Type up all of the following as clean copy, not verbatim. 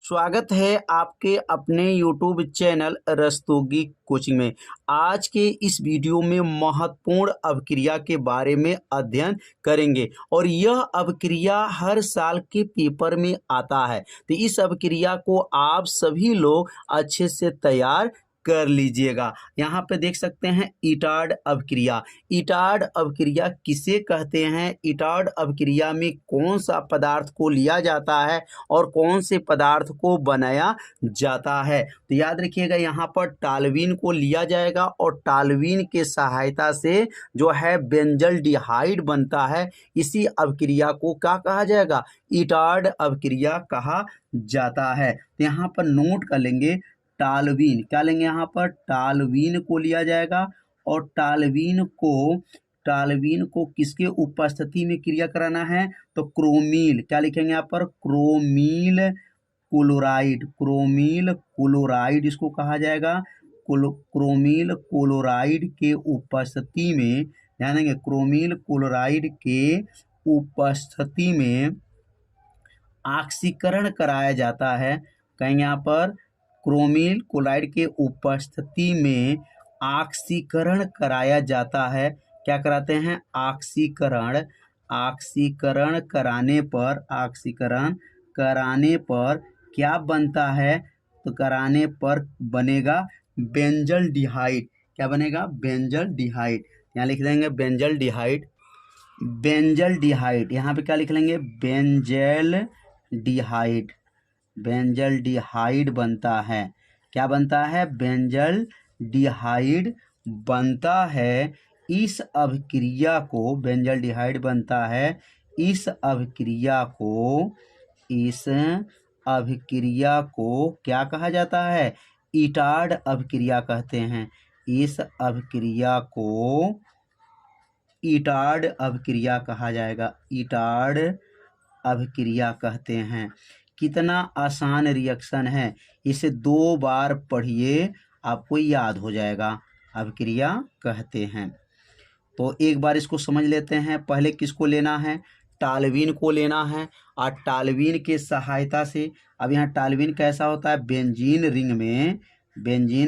स्वागत है आपके अपने YouTube चैनल रस्तोगी कोचिंग में। आज के इस वीडियो में महत्वपूर्ण अभिक्रिया के बारे में अध्ययन करेंगे और यह अभिक्रिया हर साल के पेपर में आता है। तो इस अभिक्रिया को आप सभी लोग अच्छे से तैयार कर लीजिएगा। यहाँ पे देख सकते हैं इटार्ड अभिक्रिया। इटार्ड अभिक्रिया किसे कहते हैं? इटार्ड अभिक्रिया में कौन सा पदार्थ को लिया जाता है और कौन से पदार्थ को बनाया जाता है? तो याद रखिएगा, यहाँ पर टालवीन को लिया जाएगा और टालवीन के सहायता से जो है बेंजल्डिहाइड बनता है। इसी अभिक्रिया को क्या कहा जाएगा? इटार्ड अभिक्रिया कहा जाता है। तो यहाँ पर नोट कर लेंगे टालवीन, क्या लेंगे यहाँ पर? टालवीन को लिया जाएगा और टालवीन को किसके उपस्थिति में क्रिया कराना है? तो क्रोमील, क्या लिखेंगे यहाँ पर? क्रोमील क्लोराइड। क्रोमील क्लोराइड इसको कहा जाएगा। क्रोमील क्लोराइड के उपस्थिति में, ध्यान देंगे, क्रोमील क्लोराइड के उपस्थिति में ऑक्सीकरण कराया जाता है। कहेंगे यहाँ पर क्रोमील क्लोराइड के उपस्थिति में ऑक्सीकरण कराया जाता है। क्या कराते हैं? ऑक्सीकरण। ऑक्सीकरण कराने पर क्या बनता है? तो कराने पर बनेगा बेंजल्डिहाइड। क्या बनेगा? बेंजल्डिहाइड। यहाँ लिख देंगे बेंजल्डिहाइड। बेंजल्डिहाइड यहाँ पे क्या लिख लेंगे? बेंजल्डिहाइड। बेंजल्डिहाइड बनता है। क्या बनता है? बेंजल्डिहाइड बनता है। इस अभिक्रिया को बेंजल्डिहाइड बनता है। इस अभिक्रिया को क्या कहा जाता है? इटार्ड अभिक्रिया कहते हैं। इस अभिक्रिया को इटार्ड अभिक्रिया कहा जाएगा। इटार्ड अभिक्रिया कहते हैं। कितना आसान रिएक्शन है, इसे 2 बार पढ़िए, आपको याद हो जाएगा। अभिक्रिया कहते हैं। तो एक बार इसको समझ लेते हैं। पहले किसको लेना है? टालवीन को लेना है और टालवीन के सहायता से, अब यहाँ टालवीन कैसा होता है? बेंजीन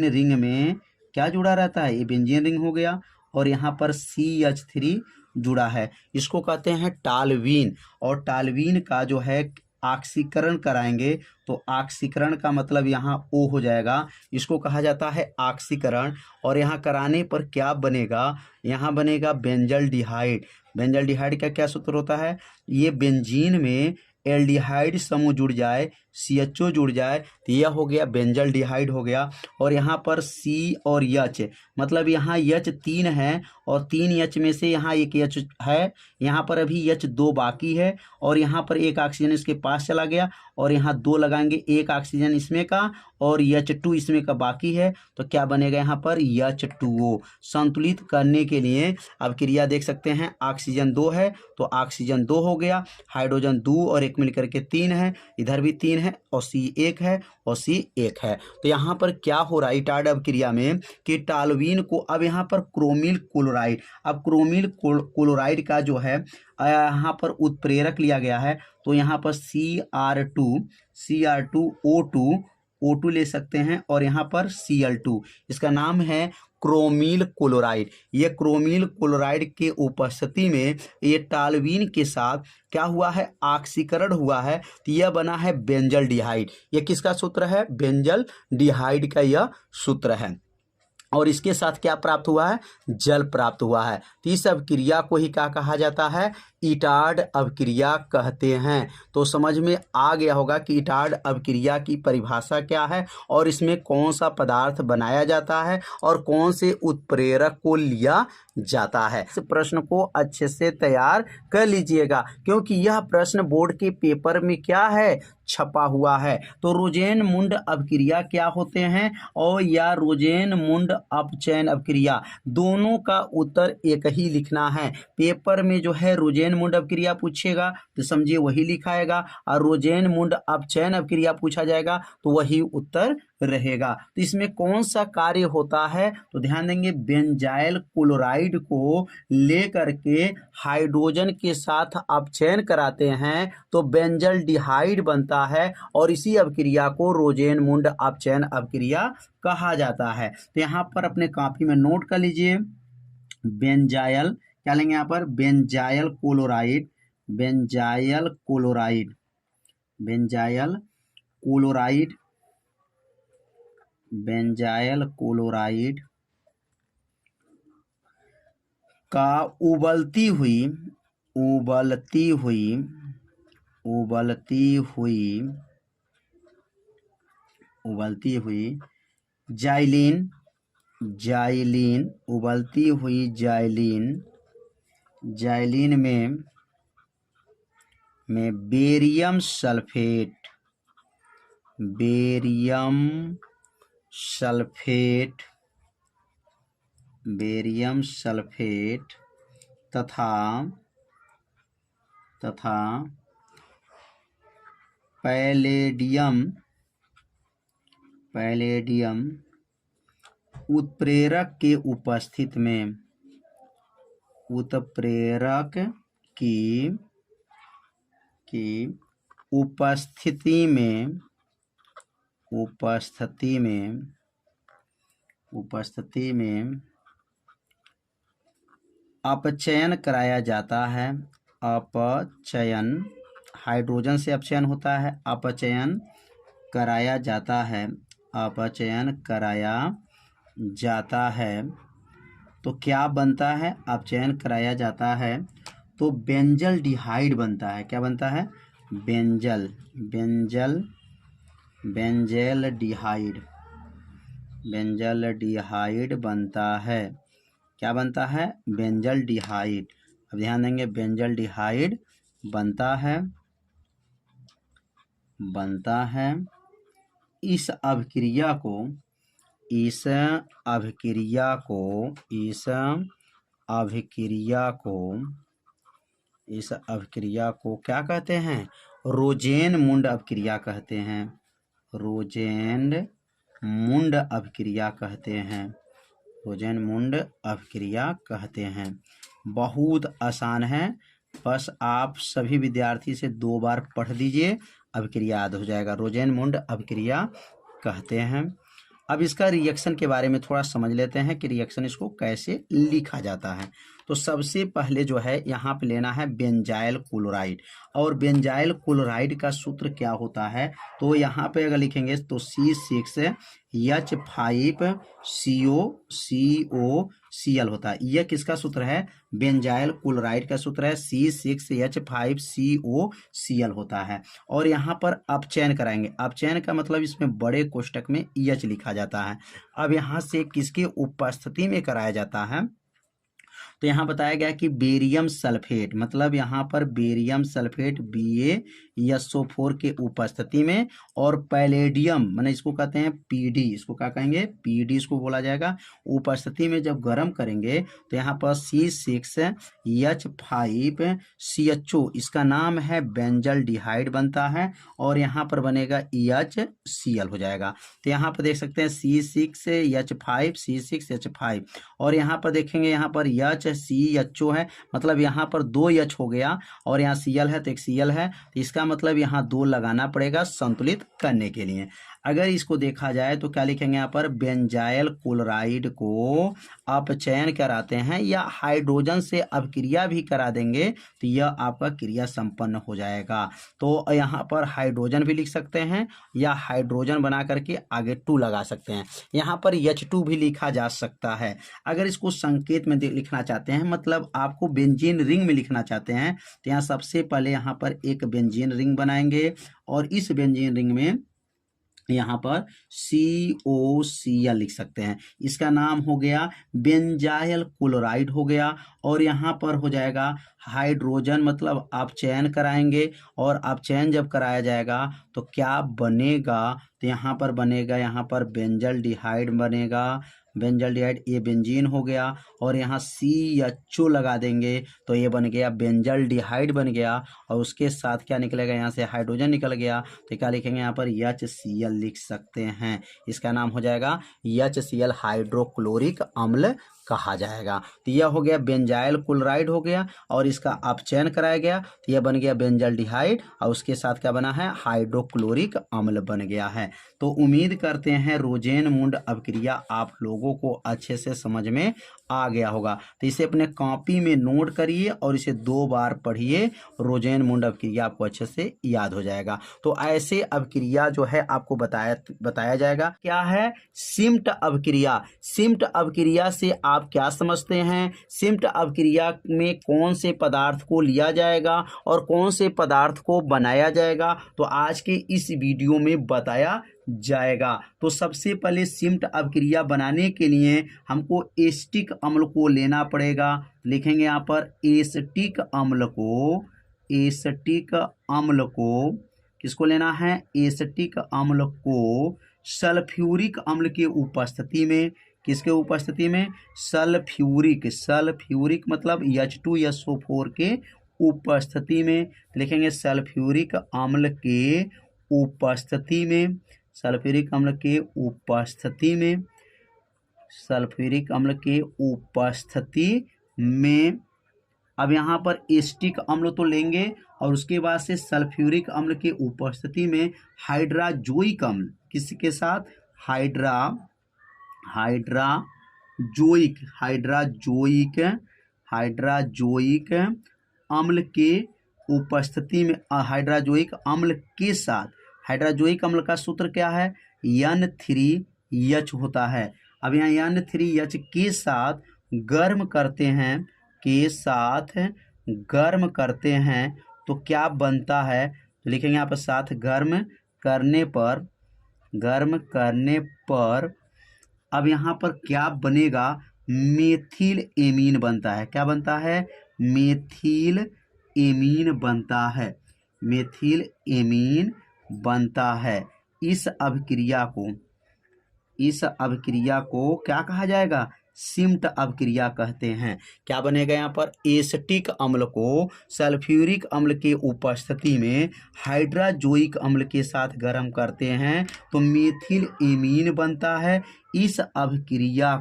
रिंग में क्या जुड़ा रहता है? ये बेंजीन रिंग हो गया और यहाँ पर CH3 जुड़ा है। इसको कहते हैं टालवीन। और टालवीन का जो है ऑक्सीकरण कराएंगे तो ऑक्सीकरण का मतलब यहाँ O हो जाएगा। इसको कहा जाता है ऑक्सीकरण। और यहाँ कराने पर क्या बनेगा? यहाँ बनेगा बेंजल्डिहाइड। बेंजल्डिहाइड का क्या सूत्र होता है? ये बेंजीन में एल्डिहाइड समूह जुड़ जाए, CHO जुड़ जाए तो यह हो गया बेंजल्डिहाइड हो गया। और यहाँ पर C और H, मतलब यहाँ H 3 है और 3 H में से यहाँ एक H है, यहाँ पर अभी H 2 बाकी है और यहाँ पर एक ऑक्सीजन इसके पास चला गया और यहाँ 2 लगाएंगे, एक ऑक्सीजन इसमें का और H2 इसमें का बाकी है। तो क्या बनेगा यहाँ पर? H2O। संतुलित करने के लिए अब क्रिया देख सकते हैं, ऑक्सीजन 2 है तो ऑक्सीजन 2 हो गया, हाइड्रोजन 2 और 1 मिलकर के 3 है, इधर भी 3 है और C 1 है और C 1 है। तो यहाँ पर क्या हो रहा है इटार्ड अभिक्रिया में कि टालवीन को, अब यहाँ पर क्रोमील क्लोराइड, अब क्रोमील क्लोराइड का जो है यहाँ पर उत्प्रेरक लिया गया है। तो यहाँ पर Cr2O2 ले सकते हैं और यहाँ पर Cl2, इसका नाम है क्रोमील क्लोराइड। ये क्रोमील क्लोराइड के उपस्थिति में ये टालवीन के साथ क्या हुआ है? ऑक्सीकरण हुआ है तो यह बना है बेंजल्डिहाइड। ये किसका सूत्र है? बेंजल्डिहाइड का यह सूत्र है। और इसके साथ क्या प्राप्त हुआ है? जल प्राप्त हुआ है। तो इस अभिक्रिया को ही क्या कहा जाता है? इटार्ड अभिक्रिया कहते हैं। तो समझ में आ गया होगा कि इटार्ड अभिक्रिया की परिभाषा क्या है और इसमें कौन सा पदार्थ बनाया जाता है और कौन से उत्प्रेरक को लिया जाता है। इस प्रश्न को अच्छे से तैयार कर लीजिएगा क्योंकि यह प्रश्न बोर्ड के पेपर में क्या है? छपा हुआ है। तो रोजेन-मुंड अभिक्रिया क्या होते हैं और या रोजेन-मुंड अपचयन अभिक्रिया, दोनों का उत्तर एक ही लिखना है। पेपर में जो है रोजेन रोजेन मुंड अपक्रिया पूछेगा तो समझिए वही लिखाएगा, और रोजेन मुंड अपचयन अपक्रिया पूछा जाएगा तो वही उत्तर रहेगा। तो इसमें कौन सा कार्य होता है, तो ध्यान देंगे, बेंजाइल क्लोराइड को लेकर के हाइड्रोजन के साथ अपचयन कराते हैं तो बेंजल डिहाइड बनता है, और इसी अपक्रिया को रोजेन मुंड अपचयन अपक्रिया कहा जाता है। तो यहाँ पर अपने कॉपी में नोट कर लीजिए, बेंजाइल क्या लेंगे यहाँ पर, benzyl chloride, benzyl chloride, benzyl chloride, benzyl chloride का उबलती हुई, उबलती हुई, उबलती हुई, उबलती हुई जाइलिन, जाइलिन, उबलती हुई जाइलिन, जाइलिन में barium sulphate, barium sulphate, barium sulphate तथा पैलेडियम, पैलेडियम उत्प्रेरक के उपस्थित में, उत्प्रेरक की उपस्थिति में, उपस्थिति में, उपस्थिति में अपचयन कराया जाता है, अपचयन, हाइड्रोजन से अपचयन होता है, अपचयन कराया जाता है, अपचयन कराया जाता है तो क्या बनता है, अपचयन कराया जाता है तो बेंजल डिहाइड बनता है। क्या बनता है, बेंजल, बेंजल, बेंजल डिहाइड, बेंजल डिहाइड बनता है। क्या बनता है, बेंजल डिहाइड। अब ध्यान देंगे, बेंजल डिहाइड बनता है, बनता है। इस अभिक्रिया को, इस अभिक्रिया को, इस अभिक्रिया को, इस अभिक्रिया को क्या कहते हैं, रोजेन मुंड अभिक्रिया कहते हैं, रोजेन मुंड अभिक्रिया कहते हैं, रोजेन मुंड अभिक्रिया कहते हैं। बहुत आसान है, बस आप सभी विद्यार्थी से 2 बार पढ़ लीजिए, अभिक्रिया याद हो जाएगा। रोजेन मुंड अभिक्रिया कहते हैं। अब इसका रिएक्शन के बारे में थोड़ा समझ लेते हैं कि रिएक्शन इसको कैसे लिखा जाता है। तो सबसे पहले जो है यहाँ पे लेना है बेंजाइल क्लोराइड, और बेंजाइल क्लोराइड का सूत्र क्या होता है, तो यहाँ पे अगर लिखेंगे तो C6H5COCl होता है। यह किसका सूत्र है, बेंजाइल क्लोराइड का सूत्र है, C6H5COCl होता है। और यहाँ पर अपचयन कराएंगे, अपचयन का मतलब इसमें बड़े कोष्टक में H लिखा जाता है। अब यहाँ से किसके उपस्थिति में कराया जाता है, तो यहाँ बताया गया कि बेरियम सल्फेट, मतलब यहाँ पर बेरियम सल्फेट BaSO4 के उपस्थिति में, और पैलेडियम माने इसको कहते हैं PD, इसको क्या कहेंगे, PD इसको बोला जाएगा, उपस्थिति में जब गर्म करेंगे तो यहाँ पर C6H5CHO, इसका नाम है बेंजल डिहाइड बनता है, और यहाँ पर बनेगा HCl हो जाएगा। तो यहाँ पर देख सकते हैं C6H5, और यहाँ पर देखेंगे यहाँ पर HCHO है, मतलब यहाँ पर 2 H हो गया, और यहाँ Cl है तो एक Cl है, तो इसका मतलब यहाँ 2 लगाना पड़ेगा संतुलित करने के लिए। अगर इसको देखा जाए तो क्या लिखेंगे यहाँ पर, बेंजाइल क्लोराइड को अपचयन कराते हैं या हाइड्रोजन से अपक्रिया भी करा देंगे तो यह आपका क्रिया संपन्न हो जाएगा। तो यहाँ पर हाइड्रोजन भी लिख सकते हैं या हाइड्रोजन बना करके आगे 2 लगा सकते हैं। यहाँ पर H2 भी लिखा जा सकता है। अगर इसको संकेत में लिखना चाहते हैं, मतलब आपको बेंजीन रिंग में लिखना चाहते हैं, तो यहाँ सबसे पहले यहाँ पर एक बेंजीन रिंग बनाएंगे, और इस बेंजीन रिंग में यहाँ पर COCl लिख सकते हैं, इसका नाम हो गया बेंजाइल क्लोराइड हो गया। और यहाँ पर हो जाएगा हाइड्रोजन, मतलब आप चयन कराएंगे, और आप चयन जब कराया जाएगा तो क्या बनेगा, तो यहाँ पर बनेगा, यहाँ पर बेंजल डिहाइड बनेगा, बेंजल्डिहाइड, ये बेंजीन हो गया, और यहाँ CHO लगा देंगे तो ये बन गया बेंजल्डिहाइड बन गया, और उसके साथ क्या निकलेगा, यहाँ से हाइड्रोजन निकल गया, तो क्या लिखेंगे यहाँ पर HCl लिख सकते हैं। इसका नाम हो जाएगा HCl, हाइड्रोक्लोरिक अम्ल कहा जाएगा। तो यह हो गया बेंजाइल क्लोराइड हो गया, और इसका अपचयन कराया गया तो यह बन गया बेंजल्डिहाइड, और उसके साथ क्या बना है, हाइड्रोक्लोरिक अम्ल बन गया है। तो उम्मीद करते हैं रोजेनमुंड अभिक्रिया आप लोगों को अच्छे से समझ में आ गया होगा। तो इसे अपने कॉपी में नोट करिए और इसे 2 बार पढ़िए, रोजेनमुंड अभिक्रिया आपको अच्छे से याद हो जाएगा। तो ऐसे अभिक्रिया जो है आपको बताया जाएगा। क्या है सिम्ट अभिक्रिया? सिम्ट अभिक्रिया से आप क्या समझते हैं? सिम्ट अभिक्रिया में कौन से पदार्थ को लिया जाएगा और कौन से पदार्थ को बनाया जाएगा, तो आज के इस वीडियो में बताया जाएगा। तो सबसे पहले सिम्ट अभिक्रिया बनाने के लिए हमको एसिटिक अम्ल को लेना पड़ेगा। लिखेंगे यहाँ पर एसिटिक अम्ल को, एसिटिक अम्ल को किसको लेना है, एसिटिक अम्ल को सल्फ्यूरिक अम्ल की उपस्थिति में, किसके उपस्थिति में, सल्फ्यूरिक, सल्फ्यूरिक मतलब H2SO4 के उपस्थिति में। लिखेंगे सल्फ्यूरिक अम्ल के उपस्थिति में, सल्फ्यूरिक अम्ल के उपस्थिति में, सल्फ्यूरिक अम्ल के उपस्थिति में। अब यहाँ पर एसिटिक अम्ल तो लेंगे, और उसके बाद से सल्फ्यूरिक अम्ल के उपस्थिति में हाइड्राजोइक अम्ल, किसके साथ, हाइड्राजोइक अम्ल के उपस्थिति में, हाइड्राजोइक अम्ल के साथ, हाइड्राजोइक अम्ल का सूत्र क्या है, N3H होता है। अब यहाँ N3H के साथ गर्म करते हैं, के साथ गर्म करते हैं तो क्या बनता है, तो लिखेंगे यहाँ पर साथ गर्म करने पर, गर्म करने पर अब यहाँ पर क्या बनेगा, मेथिल एमीन बनता है। क्या बनता है, मेथिल एमीन बनता है, मेथिल एमीन बनता है। इस अभिक्रिया को क्या कहा जाएगा, सिम्ट अभिक्रिया कहते हैं। क्या बनेगा यहाँ पर, एसिटिक अम्ल को सल्फ्यूरिक अम्ल के उपस्थिति में हाइड्राजोइक अम्ल के साथ गर्म करते हैं तो मेथिल एमीन बनता है। इस अभिक्रिया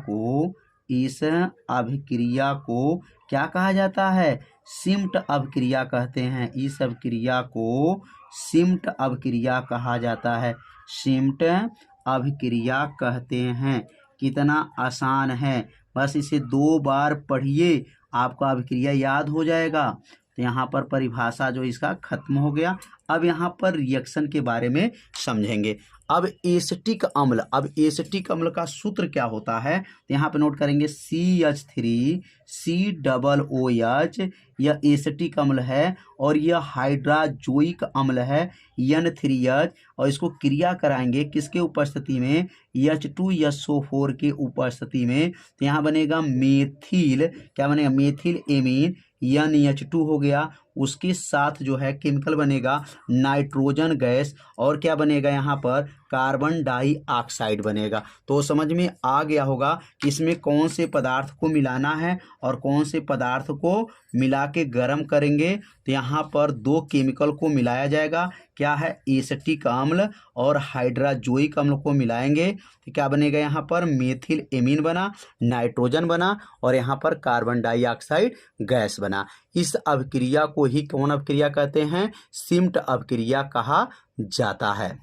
को क्या कहा जाता है, सिम्ट अभिक्रिया कहते हैं। इस अभिक्रिया को सिम्ट अभिक्रिया कहा जाता है, सिम्ट अभिक्रिया कहते हैं। कितना आसान है, बस इसे 2 बार पढ़िए, आपका अभिक्रिया याद हो जाएगा। तो यहाँ पर परिभाषा जो इसका खत्म हो गया। अब यहाँ पर रिएक्शन के बारे में समझेंगे। अब एसिटिक अम्ल, अब एसिटिक अम्ल का सूत्र क्या होता है, तो यहाँ पे नोट करेंगे CH3COOH, यह एसिटिक अम्ल है, और यह हाइड्राजोइक अम्ल है N3H, और इसको क्रिया कराएंगे किसके उपस्थिति में, H2SO4 के उपस्थिति में, तो यहाँ बनेगा मेथिल, क्या बनेगा, मेथिल एमीन, NH2 हो गया, उसके साथ जो है केमिकल बनेगा नाइट्रोजन गैस, और क्या बनेगा यहाँ पर, कार्बन डाइऑक्साइड बनेगा। तो समझ में आ गया होगा कि इसमें कौन से पदार्थ को मिलाना है और कौन से पदार्थ को मिला के गर्म करेंगे। तो यहाँ पर 2 केमिकल को मिलाया जाएगा, क्या है, एसिटिक अम्ल और हाइड्राजोइक अम्ल को मिलाएंगे तो क्या बनेगा, यहाँ पर मेथिल एमीन बना, नाइट्रोजन बना, और यहाँ पर कार्बन डाइऑक्साइड गैस बना। इस अभिक्रिया को ही कौन अभिक्रिया कहते हैं, सिम्ट अभिक्रिया कहा जाता है।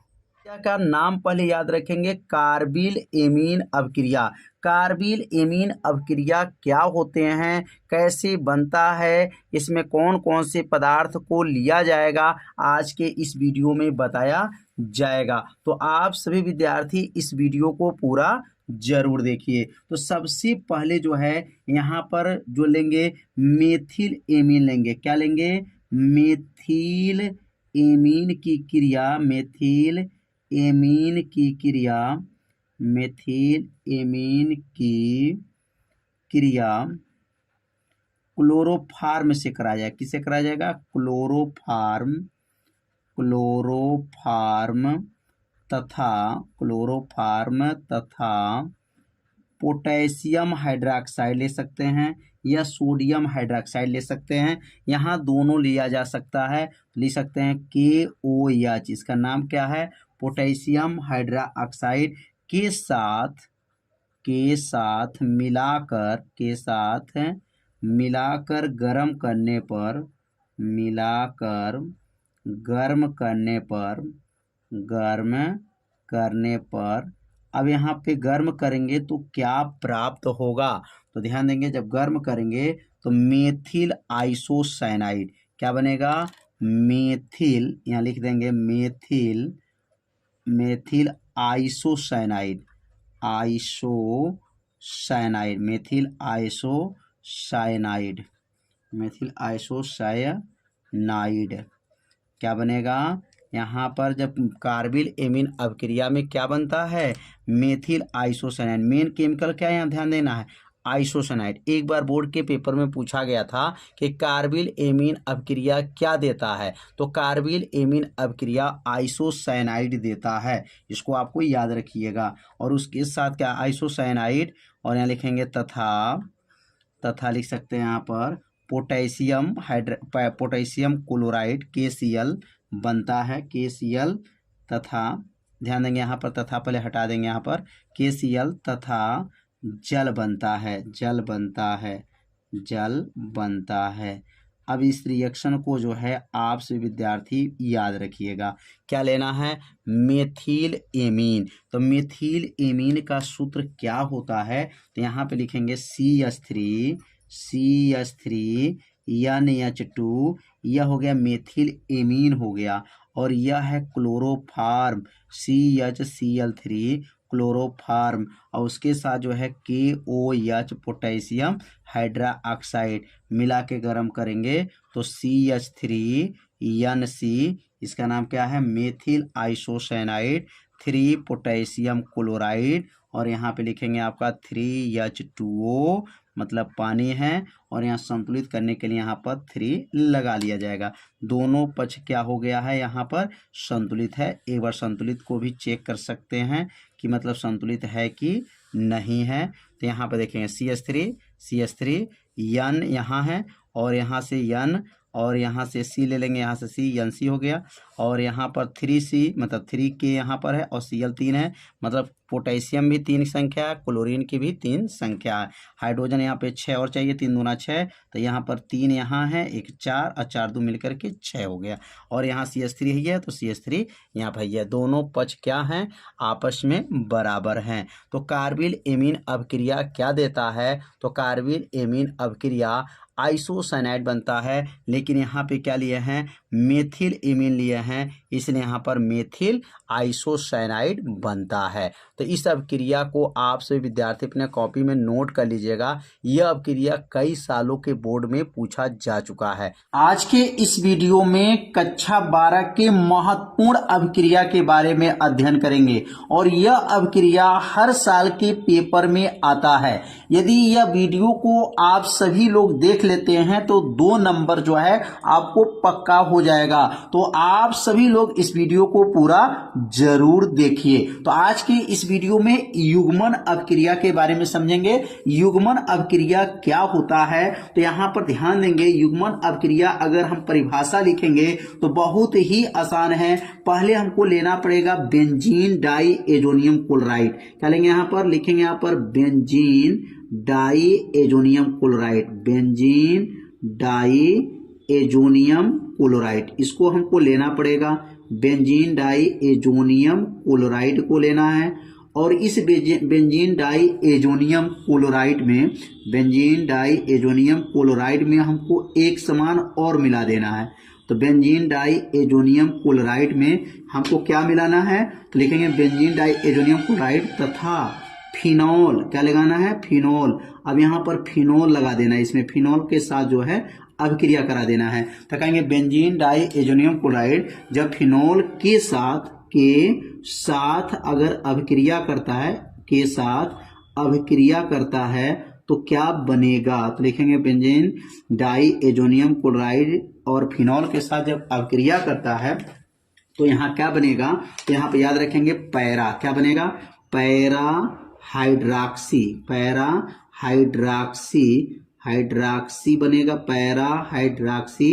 का नाम पहले याद रखेंगे, कार्बिल एमीन अभिक्रिया। कार्बिल एमीन अभिक्रिया क्या होते हैं, कैसे बनता है, इसमें कौन कौन से पदार्थ को लिया जाएगा, आज के इस वीडियो में बताया जाएगा। तो आप सभी विद्यार्थी इस वीडियो को पूरा जरूर देखिए। तो सबसे पहले जो है यहाँ पर जो लेंगे मेथिल एमीन लेंगे, क्या लेंगे, मेथिल एमीन की क्रिया, मेथिल एमीन की क्रिया, मेथिल एमीन की क्रिया क्लोरोफार्म से कराया जाएगा। किससे कराया जाएगा, क्लोरोफार्म, क्लोरोफार्म तथा पोटेशियम हाइड्रोक्साइड ले सकते हैं या सोडियम हाइड्रोक्साइड ले सकते हैं। यहाँ दोनों लिया जा सकता है, लिख सकते हैं KOH। इसका नाम क्या है? पोटेशियम हाइड्रोक्साइड के साथ मिलाकर गर्म करने पर अब यहाँ पे गर्म करेंगे तो क्या प्राप्त होगा? तो ध्यान देंगे, जब गर्म करेंगे तो मेथिल आइसोसाइनाइड क्या बनेगा? मेथिल, यहाँ लिख देंगे मेथिल आइसोसाइनाइड, मेथिल आइसोसाइनाइड क्या बनेगा? यहाँ पर जब कार्बिल एमीन अभिक्रिया में क्या बनता है? Methyl isocyanide. मेन केमिकल क्या है यहाँ ध्यान देना है? आइसोसाइनाइड। एक बार बोर्ड के पेपर में पूछा गया था कि कार्बिल एमीन अभिक्रिया क्या देता है, तो कार्बिल एमीन अभिक्रिया आइसोसाइनाइड देता है। इसको आपको याद रखिएगा। और उसके साथ क्या? आइसोसाइनाइड, और यहाँ लिखेंगे तथा लिख सकते हैं यहाँ पर पोटेशियम क्लोराइड KCl बनता है, KCl तथा ध्यान देंगे यहाँ पर तथा पहले हटा देंगे, यहाँ पर KCl तथा जल बनता है। अब इस रिएक्शन को जो है आपसे विद्यार्थी याद रखिएगा, क्या लेना है? Methyl amine. तो मेथिल एमीन का सूत्र क्या होता है? तो यहाँ पे लिखेंगे CH3 NH2, यह हो गया मेथिल एमीन हो गया, और यह है क्लोरोफार्म CHCl3 क्लोरोफार्म, और उसके साथ जो है KOH पोटेशियम हाइड्रोक्साइड मिला के गर्म करेंगे तो CH3NC, इसका नाम क्या है? मेथिल आइसोसाइनाइड 3 पोटेशियम क्लोराइड, और यहाँ पे लिखेंगे आपका 3H2O मतलब पानी है, और यहाँ संतुलित करने के लिए यहाँ पर 3 लगा लिया जाएगा। दोनों पक्ष क्या हो गया है? यहाँ पर संतुलित है। एक बार संतुलित को भी चेक कर सकते हैं कि मतलब संतुलित है कि नहीं है। तो यहाँ पर देखेंगे CH3 N यहाँ है, और यहाँ से N, और यहाँ से C ले लेंगे, यहाँ से CNC हो गया, और यहाँ पर 3C मतलब 3 के यहाँ पर है, और Cl 3 है, मतलब पोटेशियम भी 3 संख्या है, क्लोरीन की भी 3 संख्या है। हाइड्रोजन यहाँ पे 6 और चाहिए, 3 दूना 6, तो यहाँ पर 3 यहाँ है, 1 4 और 4 2 मिलकर के 6 हो गया, और यहाँ CH3 है तो CH3 यहाँ पर है। दोनों पक्ष क्या हैं? आपस में बराबर हैं। तो कार्बिल एमीन अभिक्रिया क्या देता है? तो कार्बिल एमीन अभिक्रिया आइसोसाइनाइड बनता है, लेकिन यहाँ पे क्या लिए हैं? मेथिल एमीन लिए हैं, इसलिए यहाँ पर मेथिल आइसोसाइनाइड बनता है। तो इस अभिक्रिया को आप सभी विद्यार्थी अपने कॉपी में नोट कर लीजिएगा। यह अभिक्रिया कई सालों के बोर्ड में पूछा जा चुका है। आज के इस वीडियो में कक्षा 12 के महत्वपूर्ण अभिक्रिया के बारे में अध्ययन करेंगे, और यह अभिक्रिया हर साल के पेपर में आता है। यदि यह वीडियो को आप सभी लोग देख लेते हैं तो 2 नंबर जो है आपको पक्का हो जाएगा। तो आप सभी लोग इस वीडियो को पूरा जरूर देखिए। तो आज के इस वीडियो में युग्मन अभिक्रिया के बारे में समझेंगे। युग्मन अभिक्रिया क्या होता है? तो यहाँ पर ध्यान देंगे, युग्मन अभिक्रिया अगर हम परिभाषा लिखेंगे तो बहुत ही आसान है। पहले हमको लेना पड़ेगा बेंजीन डाई एजोनियम क्लोराइड। क्या लेंगे? यहाँ पर लिखेंगे, यहाँ पर benzene diazonium chloride, benzene diazonium chloride, इसको हमको लेना पड़ेगा। बेंजीन डाई एजोनियम क्लोराइड को लेना है, और इस बेंजीन डाई एजोनियम क्लोराइड में हमको एक समान और मिला देना है। तो बेंजीन डाई एजोनियम क्लोराइड में हमको क्या मिलाना है? तो लिखेंगे बेंजीन डाई एजोनियम क्लोराइड तथा फिनॉल। क्या लगाना है? फिनॉल। अब यहाँ पर फिनॉल लगा देना है, इसमें फिनॉल के साथ जो है अभिक्रिया करा देना है। तो कहेंगे बेंजीन डाई एजोनियम क्लोराइड जब फिनॉल के साथ अगर अभिक्रिया करता है तो क्या बनेगा? तो लिखेंगे बेंजीन डाई एजोनियम क्लोराइड और फिनॉल के साथ जब अभिक्रिया करता है तो यहाँ क्या बनेगा? तो यहाँ पे याद रखेंगे पैरा। क्या बनेगा? Para hydroxy, para hydroxy, hydroxy बनेगा पैरा हाइड्रॉक्सी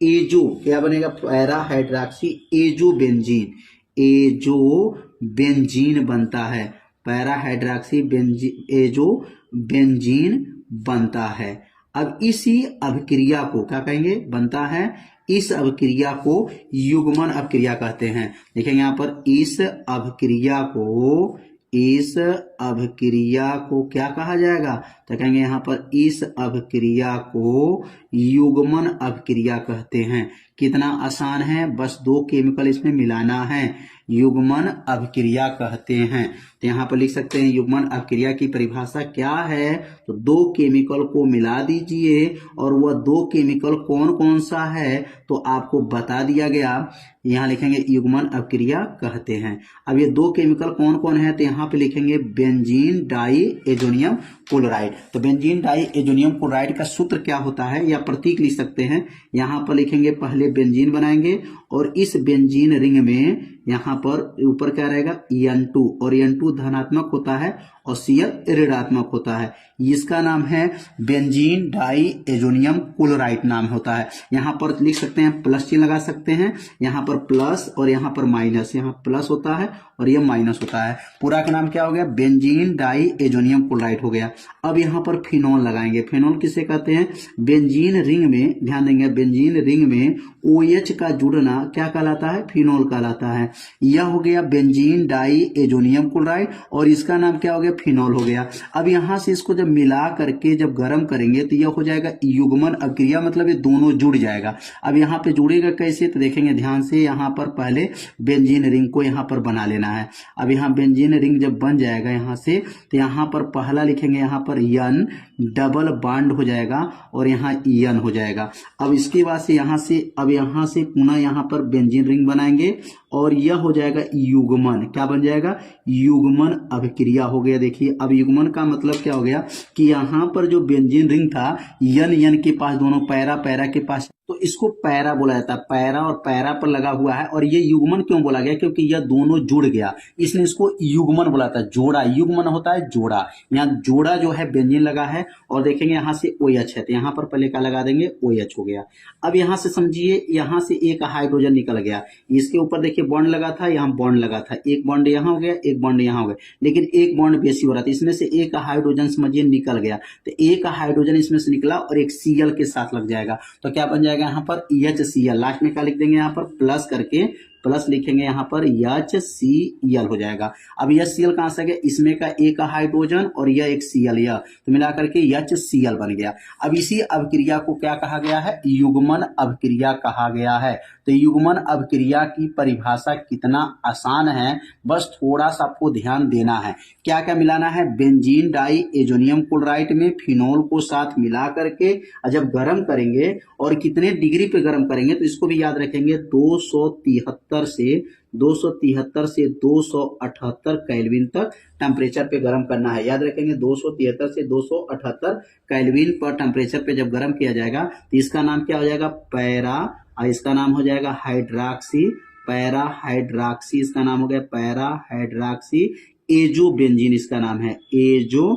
एजो, क्या बनेगा para hydroxy azo benzene, azo benzene बनता है, para hydroxy benzene azo benzene बनता है। अब इसी अभिक्रिया को क्या कहेंगे बनता है, इस अभिक्रिया को युग्मन अभिक्रिया कहते हैं। देखेंगे यहाँ पर इस अभिक्रिया को, इस अभिक्रिया को क्या कहा जाएगा, तो कहेंगे यहाँ पर इस अभिक्रिया को युग्मन अभिक्रिया कहते हैं। कितना आसान है, बस दो केमिकल इसमें मिलाना है, युग्मन अभिक्रिया कहते हैं। तो यहाँ पर लिख सकते हैं युग्मन अभिक्रिया की परिभाषा क्या है, तो दो केमिकल को मिला दीजिए और वह दो केमिकल कौन कौन सा है तो आपको बता दिया गया, यहाँ लिखेंगे युग्मन अभिक्रिया कहते हैं। अब ये दो केमिकल कौन कौन है, तो यहाँ पे लिखेंगे बेंजीन डाई एजोनियम क्लोराइड। तो बेंजीन डाई एजोनियम क्लोराइड का सूत्र क्या होता है या प्रतीक लिख सकते हैं, यहाँ पर लिखेंगे पहले बेंजीन बनाएंगे और इस बेंजीन रिंग में यहाँ पर ऊपर क्या रहेगा N2, और N2 धनात्मक होता है और Cl ऋणात्मक होता है। इसका नाम है बेंजीन डाई एजोनियम क्लोराइड नाम होता है। यहाँ पर लिख सकते हैं प्लस चिन्ह लगा सकते हैं, यहाँ पर प्लस और यहाँ पर माइनस, यहाँ प्लस होता है और ये माइनस होता है। पूरा का नाम क्या हो गया, बेंजीन डाई एजोनियम क्लोराइड हो गया। अब यहाँ पर फिनोल लगाएंगे। फिनोल किसे कहते हैं, बेंजीन रिंग में, ध्यान देंगे बेंजीन रिंग में OH का जुड़ना क्या कहलाता है, फिनोल कहलाता है। यह हो गया बेंजीन डाई एजोनियम क्लोराइड और इसका नाम क्या हो गया, फिनोल हो गया। अब यहाँ से इसको जब मिला करके जब गर्म करेंगे तो यह हो जाएगा युग्मन अभिक्रिया, मतलब ये दोनों जुड़ जाएगा। अब यहाँ पे जुड़ेगा कैसे, तो देखेंगे ध्यान से, यहाँ पर पहले बेंजीन रिंग को यहाँ पर बना लेना है। अब यहाँ बेंजीन रिंग जब बन जाएगा यहाँ से, तो यहाँ पर पहला लिखेंगे यहाँ पर N, डबल बॉन्ड हो जाएगा और यहाँ N हो जाएगा। अब इसके बाद से यहाँ से, अब यहाँ से पुनः यहाँ पर बेंजीन रिंग बनाएंगे और यह हो जाएगा युग्मन, क्या बन जाएगा, युग्मन अभिक्रिया हो गया। देखिए अब युग्मन का मतलब क्या हो गया कि यहाँ पर जो बेंजीन रिंग था N के पास, दोनों पैरा पैरा के पास, तो इसको पैरा बोला जाता है, पैरा और पैरा पर लगा हुआ है। और ये युग्मन क्यों बोला गया, क्योंकि यह दोनों जुड़ गया, इसलिए इसको युग्मन बोला जाता है। जोड़ा, युग्मन होता है जोड़ा, यहाँ जोड़ा जो है बेंजीन लगा है और देखेंगे यहाँ से OH है, तो यहाँ पर पहले क्या लगा देंगे, OH हो गया। अब यहाँ से समझिए, यहाँ से एक हाइड्रोजन निकल गया, इसके ऊपर देखिए बॉन्ड लगा था, यहाँ बॉन्ड लगा था, एक बॉन्ड यहाँ हो गया, एक बॉन्ड यहाँ हो गया, लेकिन एक बॉन्ड बेसी हो रहा था, इसमें से एक हाइड्रोजन समझिए निकल गया, तो एक हाइड्रोजन इसमें से निकला और एक Cl के साथ लग जाएगा, तो क्या बन जाएगा यहाँ पर HCl। लास्ट में क्या लिख देंगे, यहाँ पर प्लस करके प्लस लिखेंगे, यहाँ पर HCl हो जाएगा। अब HCl कहां से गया, इसमें का एक हाइड्रोजन और यह एक Cl, यह तो मिला करके HCl बन गया। अब इसी अभिक्रिया को क्या कहा गया है, युग्मन अभिक्रिया कहा गया है। तो युग्मन अभिक्रिया की परिभाषा कितना आसान है, बस थोड़ा सा आपको ध्यान देना है। क्या क्या मिलाना है, बेंजीन डाई एजोनियम क्लोराइड में फिनोल को साथ मिला करके जब गर्म करेंगे और कितने डिग्री पे गर्म करेंगे, तो इसको भी याद रखेंगे, 273 से 278 केल्विन तक टेम्परेचर पे गर्म करना है। याद रखेंगे 273 से 278 केल्विन पर टेम्परेचर पे जब गर्म किया जाएगा तो इसका नाम क्या हो जाएगा, पैरा, और इसका नाम हो जाएगा हाइड्रॉक्सी, पैरा हाइड्रॉक्सी, इसका नाम हो गया पैरा हाइड्रॉक्सी एजो बेंजीन, इसका नाम है एजो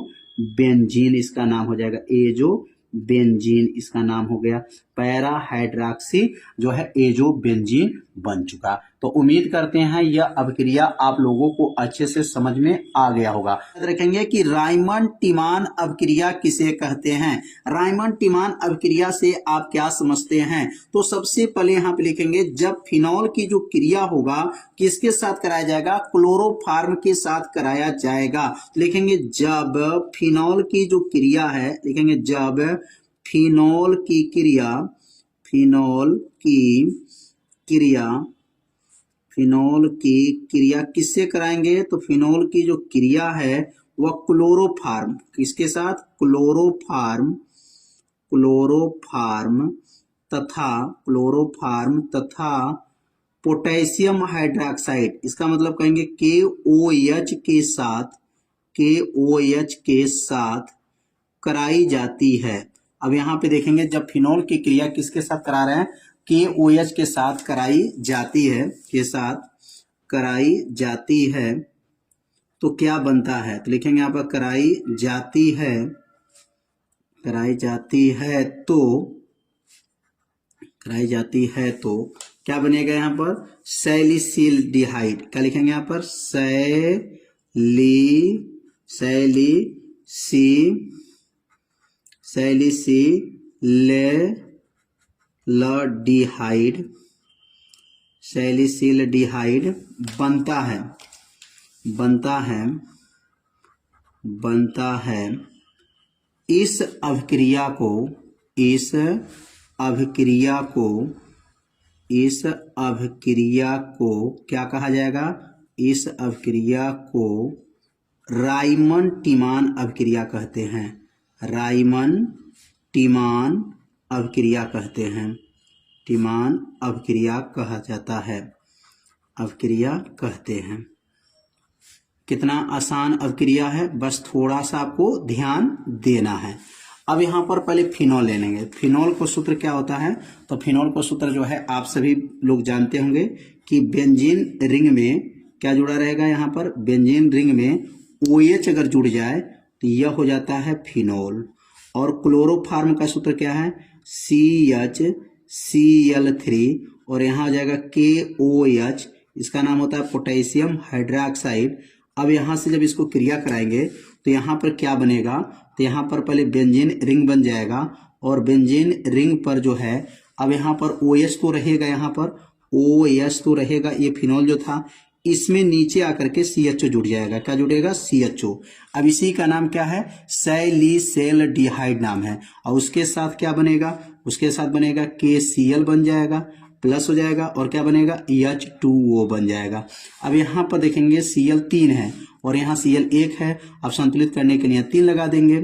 बेंजीन, इसका नाम हो जाएगा एजो बेंजीन, इसका नाम हो गया पैरा हाइड्रॉक्सी जो है एजो बेंजीन बन चुका। तो उम्मीद करते हैं यह अभिक्रिया आप लोगों को अच्छे से समझ में आ गया होगा। याद रखेंगे कि रायमंड टिमान अभिक्रिया किसे कहते हैं, रायमंड टिमान अभिक्रिया से आप क्या समझते हैं, तो सबसे पहले यहाँ पे लिखेंगे जब फिनॉल की जो क्रिया होगा किसके साथ कराया जाएगा, क्लोरोफॉर्म के साथ कराया जाएगा। लिखेंगे जब फिनॉल की जो क्रिया है, लिखेंगे जब फिनॉल की क्रिया, फिनॉल की क्रिया किससे कराएंगे, तो फिनॉल की जो क्रिया है वह क्लोरोफॉर्म, किसके साथ, क्लोरोफॉर्म तथा पोटेशियम हाइड्रोक्साइड, इसका मतलब कहेंगे KOH के साथ कराई जाती है। अब यहाँ पे देखेंगे जब फिनॉल की क्रिया किसके साथ करा रहे हैं, KOH के साथ कराई जाती है, तो क्या बनता है, तो लिखेंगे यहाँ पर कराई जाती है, कराई जाती है तो, कराई जाती है तो क्या बनेगा यहाँ पर, सैलिसिलडिहाइड। क्या लिखेंगे यहाँ पर, सैलिसिलडिहाइड, सैलिसिलडिहाइड बनता है, बनता है, बनता है। इस अभिक्रिया को, इस अभिक्रिया को, इस अभिक्रिया को क्या कहा जाएगा, इस अभिक्रिया को राइमन टीमान अभिक्रिया कहते हैं, राइमन टीमान अभिक्रिया कहते हैं, टीमान अभिक्रिया कहा जाता है, अभिक्रिया कहते हैं। कितना आसान अभिक्रिया है, बस थोड़ा सा आपको ध्यान देना है। अब यहाँ पर पहले फिनॉल ले लेंगे। फिनॉल का सूत्र क्या होता है, तो फिनॉल का सूत्र जो है आप सभी लोग जानते होंगे कि बेंजीन रिंग में क्या जुड़ा रहेगा, यहाँ पर बेंजीन रिंग में OH अगर जुड़ जाए तो यह हो जाता है फिनॉल। और क्लोरोफार्म का सूत्र क्या है, CHCl3 और यहाँ हो जाएगा KOH, इसका नाम होता है पोटेशियम हाइड्रोक्साइड। अब यहाँ से जब इसको क्रिया कराएंगे तो यहाँ पर क्या बनेगा, तो यहाँ पर पहले बेंजीन रिंग बन जाएगा और बेंजीन रिंग पर जो है अब यहाँ पर OH तो रहेगा, यहाँ पर OH तो रहेगा, ये फिनॉल जो था इसमें नीचे आकर के CHO जुड़ जाएगा। क्या जुड़ेगा, CHO। अब इसी का नाम क्या है, सैलिसिलडिहाइड नाम है। और उसके साथ क्या बनेगा, उसके साथ बनेगा KCl बन जाएगा, प्लस हो जाएगा और क्या बनेगा, H2O बन जाएगा। अब यहाँ पर देखेंगे Cl 3 है और यहाँ Cl 1 है। अब संतुलित करने के लिए 3 लगा देंगे,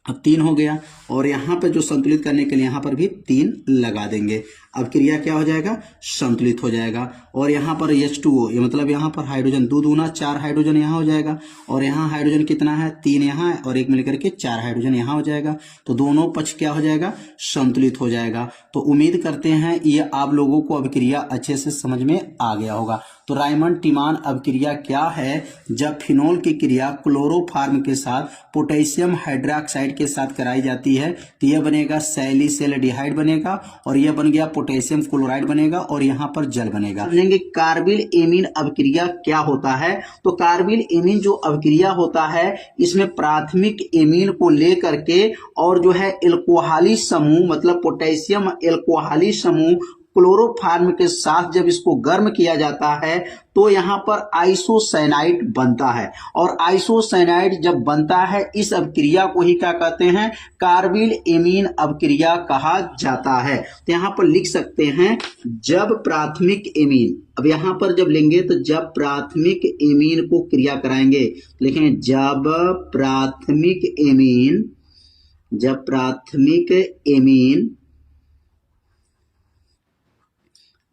अब 3 हो गया और यहाँ पर जो संतुलित करने के लिए यहाँ पर भी 3 लगा देंगे। अब क्रिया क्या हो जाएगा, संतुलित हो जाएगा। और यहाँ पर H2O, ये मतलब यहाँ पर हाइड्रोजन 2 दूना 4 हाइड्रोजन यहाँ हो जाएगा और यहाँ हाइड्रोजन कितना है, 3 यहाँ है और 1 मिलकर के 4 हाइड्रोजन यहाँ हो जाएगा। तो दोनों पक्ष क्या हो जाएगा, संतुलित हो जाएगा। तो उम्मीद करते हैं ये आप लोगों को अभिक्रिया अच्छे से समझ में आ गया होगा। तो राइमन टीमान अभिक्रिया क्या है, जब फिनॉल की क्रिया क्लोरोफार्म के साथ पोटेशियम हाइड्रोक्साइड के साथ कराई जाती है तो यह बनेगा सैलिसिलडिहाइड बनेगा और यह बन गया पोटेशियम क्लोराइड बनेगा और यहाँ पर जल बनेगा। समझेंगे कार्बिल एमीन अभिक्रिया क्या होता है। तो कार्बिल एमीन जो अभिक्रिया होता है इसमें प्राथमिक एमीन को लेकर के और जो है एल्कोहली समूह मतलब पोटेशियम एल्कोहली समूह क्लोरोफार्म के साथ जब इसको गर्म किया जाता है तो यहाँ पर आइसोसाइनाइड बनता है और आइसोसाइनाइड जब बनता है इस अभिक्रिया को ही क्या कहते हैं, कार्बिल एमीन अभिक्रिया कहा जाता है। तो यहाँ पर लिख सकते हैं जब प्राथमिक एमीन, अब यहाँ पर जब लेंगे तो जब प्राथमिक एमीन को क्रिया कराएंगे, लिखेंगे जब प्राथमिक एमीन, जब प्राथमिक एमीन,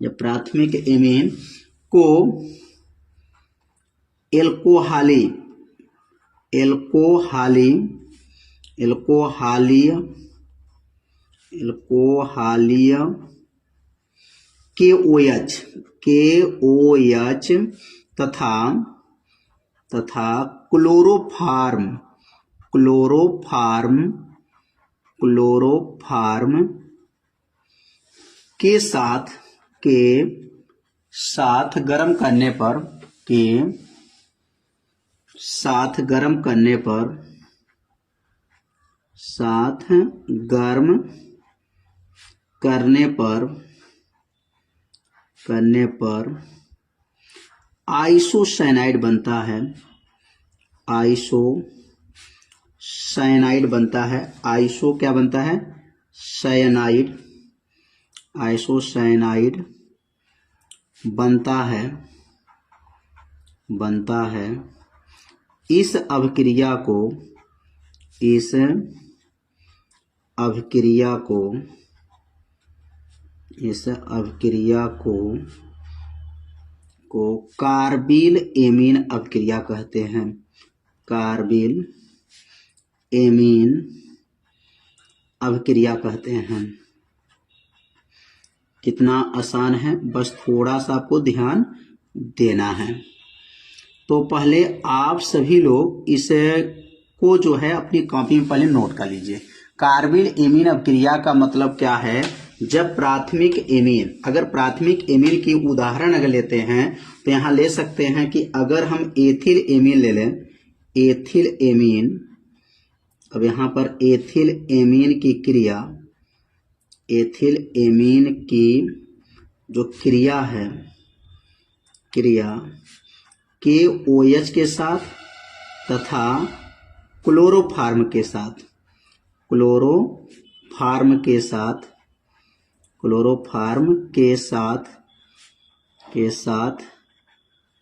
जब प्राथमिक एमीन को एल्कोहली एल्कोहली एल्कोहलीय एल्कोहलीय KOH तथा क्लोरोफार्म के साथ गर्म करने पर आइसोसाइनाइड बनता है, आइसोसाइनाइड बनता है। आइसो क्या बनता है, साइनाइड, आइसोसाइनाइड बनता है। इस अभिक्रिया को कार्बिल एमीन अभिक्रिया कहते हैं, कार्बिल एमीन अभिक्रिया कहते हैं। कितना आसान है, बस थोड़ा सा आपको ध्यान देना है। तो पहले आप सभी लोग इसे को जो है अपनी कॉपी में पहले नोट कर लीजिए। कार्बिल एमीन अपक्रिया का मतलब क्या है? जब प्राथमिक एमीन, अगर प्राथमिक एमीन की उदाहरण अगर लेते हैं तो यहाँ ले सकते हैं कि अगर हम एथिल एमीन ले लें, एथिल एमीन, अब यहाँ पर एथिल एमीन की क्रिया, एथिल एमीन की जो क्रिया है, क्रिया KOH के साथ तथा क्लोरोफार्म के साथ, क्लोरोफार्म के साथ, क्लोरोफार्म के साथ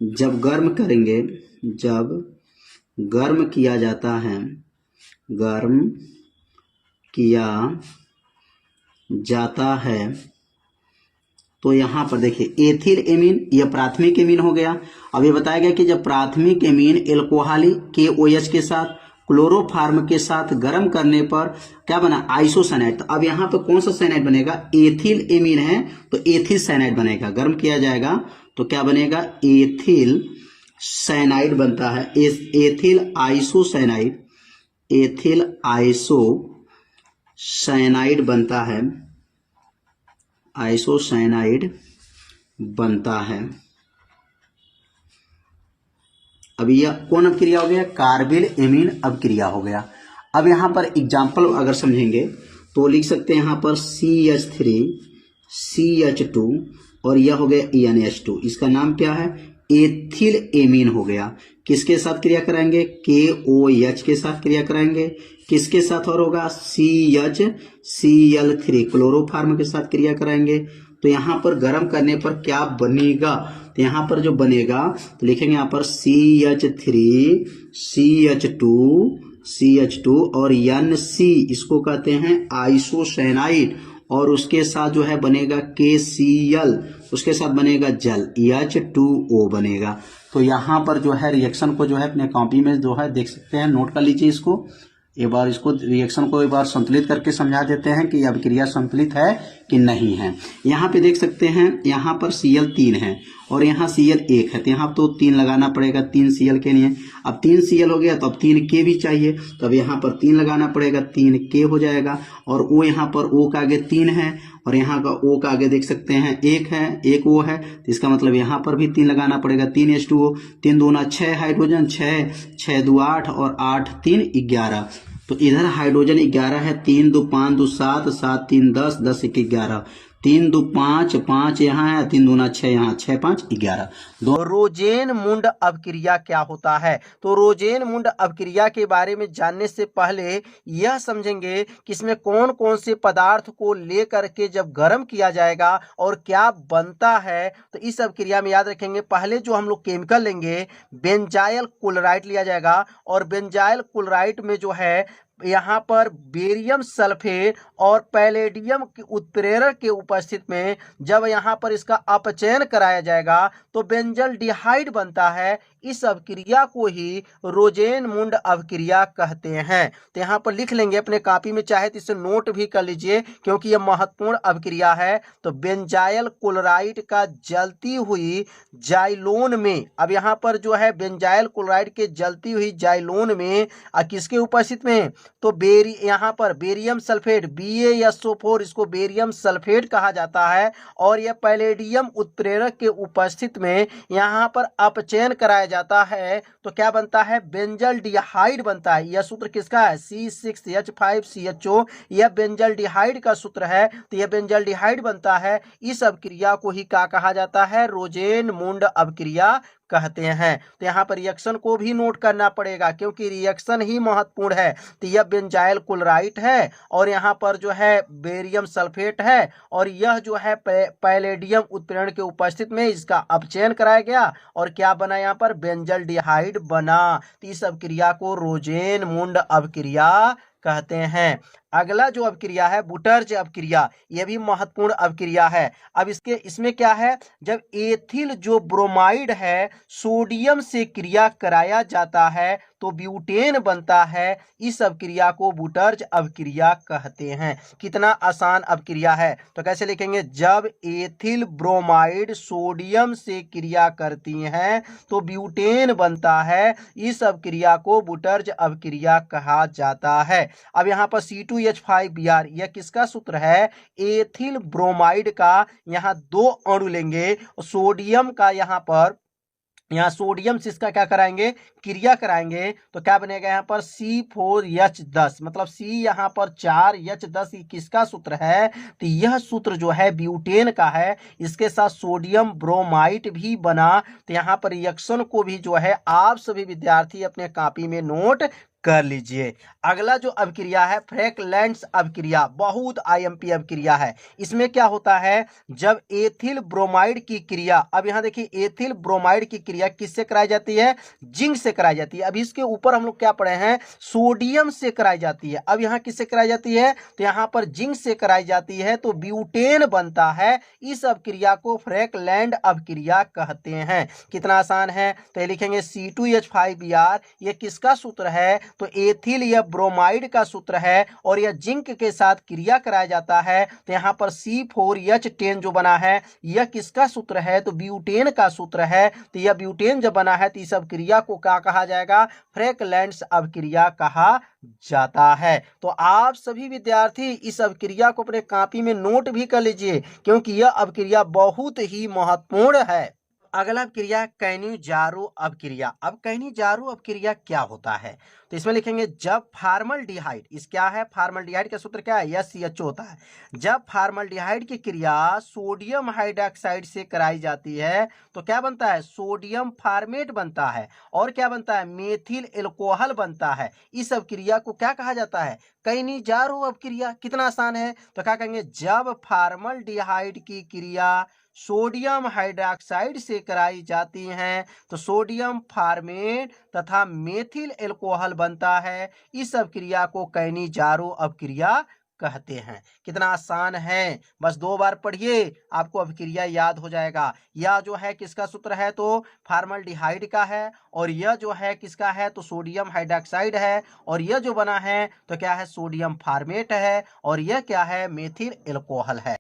जब गर्म करेंगे, जब गर्म किया जाता है, गर्म किया जाता है, तो यहाँ पर देखिए एथिल एमीन, यह प्राथमिक एमीन हो गया। अब ये बताया गया कि जब प्राथमिक एमीन एल्कोहली KOH के साथ क्लोरोफार्म के साथ गर्म करने पर क्या बना? आइसोसाइनाइड। तो अब यहाँ पर कौन सा साइनाइड बनेगा? एथिल एमीन है तो एथिल साइनाइड बनेगा। गर्म किया जाएगा तो क्या बनेगा? एथिल साइनाइड बनता है। एथिल आइसोसाइनाइड, एथिल आइसोसाइनाइड बनता है, आइसोसाइनाइड बनता है। अब यह कौन अपक्रिया हो गया? कार्बिल एमीन अपक्रिया हो गया। अब यहाँ पर एग्जाम्पल अगर समझेंगे तो लिख सकते हैं यहाँ पर CH3 CH2 और यह हो गया NH2। इसका नाम क्या है? एथिल एमीन हो गया। किसके साथ क्रिया कराएंगे? KOH के साथ क्रिया कराएंगे। किसके साथ और होगा? CHCl3 क्लोरोफार्म के साथ क्रिया कराएंगे। तो यहाँ पर गर्म करने पर क्या बनेगा? तो यहाँ पर जो बनेगा तो लिखेंगे यहाँ पर CH3 CH2 और NC, इसको कहते हैं आइसोसाइनाइड, और उसके साथ जो है बनेगा KCl, उसके साथ बनेगा जल, H2O बनेगा। तो यहाँ पर जो है रिएक्शन को जो है अपने कॉपी में जो है देख सकते हैं, नोट कर लीजिए इसको। एक बार इसको रिएक्शन को एक बार संतुलित करके समझा देते हैं कि अभिक्रिया संतुलित है कि नहीं है। यहाँ पे देख सकते हैं यहाँ पर Cl 3 है और यहाँ Cl 1 है, तो यहाँ तो 3 लगाना पड़ेगा 3 Cl के लिए। अब 3 Cl हो गया तो अब 3 K भी चाहिए, तो अब यहाँ पर 3 लगाना पड़ेगा, 3 K हो जाएगा। और O यहाँ पर O का आगे 3 है और यहाँ का O का आगे देख सकते हैं 1 है, 1 O है, तो इसका मतलब यहाँ पर भी 3 लगाना पड़ेगा, 3 H2O, 3 दूना 6 हाइड्रोजन, 6 2 8 और 8 3 11। तो इधर हाइड्रोजन 11 है, 3 2 5 2 7 7 3 10 10 1 11, 3 2 5 5 यहाँ है, 3 दूना 6 यहाँ, 6 5 11। रोजेन-मुंड अपक्रिया क्या होता है? तो रोजेन-मुंड अपक्रिया के बारे में जानने से पहले यह समझेंगे कि इसमें कौन कौन से पदार्थ को लेकर के जब गर्म किया जाएगा और क्या बनता है। तो इस अपक्रिया में याद रखेंगे, पहले जो हम लोग केमिकल लेंगे बेंजाइल क्लोराइड लिया जाएगा और बेंजाइल क्लोराइड में जो है यहाँ पर बेरियम सल्फेट और पैलेडियम के उत्प्रेरक के उपस्थित में जब यहाँ पर इसका अपचयन कराया जाएगा तो बेंजल डिहाइड बनता है। इस अपक्रिया को ही रोजेन-मुंड अपक्रिया कहते हैं। तो यहाँ पर लिख लेंगे अपने कॉपी में, चाहे तो इसे नोट भी कर लीजिए क्योंकि यह महत्वपूर्ण अपक्रिया है। तो बेंजाइल क्लोराइड का जलती हुई जाइलोन में, अब यहाँ पर जो है बेंजाइल क्लोराइड के जलती हुई जाइलोन में किसके उपस्थित में? तो यहाँ पर बेरियम सल्फेट BaSO4, इसको बेरियम सल्फेट कहा जाता है, और यह पैलेडियम उत्प्रेरक के उपस्थित में यहाँ पर अपचयन कराया जाता है तो क्या बनता है? बेंजल डिहाइड बनता है। यह सूत्र किसका है? C6H5CHO, यह बेंजल डिहाइड का सूत्र है। तो यह बेंजल डिहाइड बनता है। इस अपक्रिया को ही क्या कहा जाता है? रोजेन-मुंड अपक्रिया कहते हैं। तो यहाँ पर रिएक्शन को भी नोट करना पड़ेगा क्योंकि रिएक्शन ही महत्वपूर्ण है। तो यह बेंजाइल क्लोराइड है और यहाँ पर जो है बेरियम सल्फेट है और यह जो है पैलेडियम उत्प्रेरण के उपस्थित में इसका अपचयन कराया गया और क्या बना? यहाँ पर बेंजल डिहाइड बना। तो इस अपक्रिया को रोजेन-मुंड अपक्रिया कहते हैं। अगला जो अपक्रिया है बुटर्ज अपक्रिया, यह भी महत्वपूर्ण अपक्रिया है। अब इसमें क्या है? जब एथिल जो ब्रोमाइड है सोडियम से क्रिया कराया जाता है तो ब्यूटेन बनता है। इस अभिक्रिया को बूटर्ज अभिक्रिया कहते हैं। कितना आसान अभिक्रिया है। तो कैसे लिखेंगे, जब एथिल ब्रोमाइड सोडियम से क्रिया करती हैं तो ब्यूटेन बनता है। इस अभिक्रिया को बूटर्ज अभिक्रिया कहा जाता है। अब यहाँ पर C2H5Br यह किसका सूत्र है, एथिल ब्रोमाइड का। यहाँ 2 अणु लेंगे, सोडियम का यहाँ सोडियम से इसका क्या कराएंगे, क्रिया कराएंगे, तो क्या बनेगा यहाँ पर C4H10, मतलब C यहाँ पर 4H10 किसका सूत्र है, तो यह सूत्र जो है ब्यूटेन का है। इसके साथ सोडियम ब्रोमाइड भी बना। तो यहाँ पर रिएक्शन को भी जो है आप सभी विद्यार्थी अपने कॉपी में नोट कर लीजिए। अगला जो अभिक्रिया है फ्रैंकलैंड अभिक्रिया, बहुत आईएमपी अभिक्रिया है। इसमें क्या होता है, जब एथिल ब्रोमाइड की क्रिया, अब यहां देखिए एथिल ब्रोमाइड की क्रिया किससे कराई जाती है, जिंक से कराई जाती है। अब इसके ऊपर हम लोग क्या पढ़े हैं, सोडियम से कराई जाती है। अब यहाँ किससे कराई जाती है, तो यहाँ पर जिंक से कराई जाती है, तो ब्यूटेन बनता है। इस अभिक्रिया को फ्रैंकलैंड अभिक्रिया कहते हैं। कितना आसान है। तो ये लिखेंगे C2H5Br, ये किसका सूत्र है, तो एथिल या ब्रोमाइड का सूत्र है और यह जिंक के साथ क्रिया कराया जाता है। तो यहाँ पर C4H10 जो बना है यह किसका सूत्र है, तो ब्यूटेन का सूत्र है। तो यह ब्यूटेन जब बना है तो इस अभिक्रिया को क्या कहा जाएगा, फ्रैंकलैंड अभिक्रिया कहा जाता है। तो आप सभी विद्यार्थी इस अभिक्रिया को अपने कॉपी में नोट भी कर लीजिए, क्योंकि यह अभिक्रिया बहुत ही महत्वपूर्ण है। अगला अभिक्रिया कैनिजारो अभिक्रिया। अब कैनिजारो अभिक्रिया क्या होता है, तो इसमें लिखेंगे जब फार्मल्डिहाइड, इस क्या है, फार्मल्डिहाइड का सूत्र क्या है, SCHO होता है। जब फार्मल्डिहाइड की क्रिया सोडियम हाइड्रोक्साइड से कराई जाती है तो क्या बनता है, सोडियम फार्मेट बनता है। और क्या बनता है, मेथिल एल्कोहल बनता है। इस अभिक्रिया को क्या कहा जाता है, कैनिजारो अभिक्रिया। कितना आसान है। तो क्या कहेंगे, जब फार्मल्डिहाइड की क्रिया सोडियम हाइड्रोक्साइड से कराई जाती हैं तो सोडियम फार्मेट तथा मेथिल एल्कोहल बनता है। इस अभिक्रिया को कैनिजारो अभिक्रिया कहते हैं। कितना आसान है, बस 2 बार पढ़िए आपको अभिक्रिया याद हो जाएगा। यह जो है किसका सूत्र है, तो फार्मल्डिहाइड का है, और यह जो है किसका है, तो सोडियम हाइड्रोक्साइड है, और यह जो बना है तो क्या है, सोडियम फार्मेट है, और यह क्या है, मेथिल एल्कोहल है।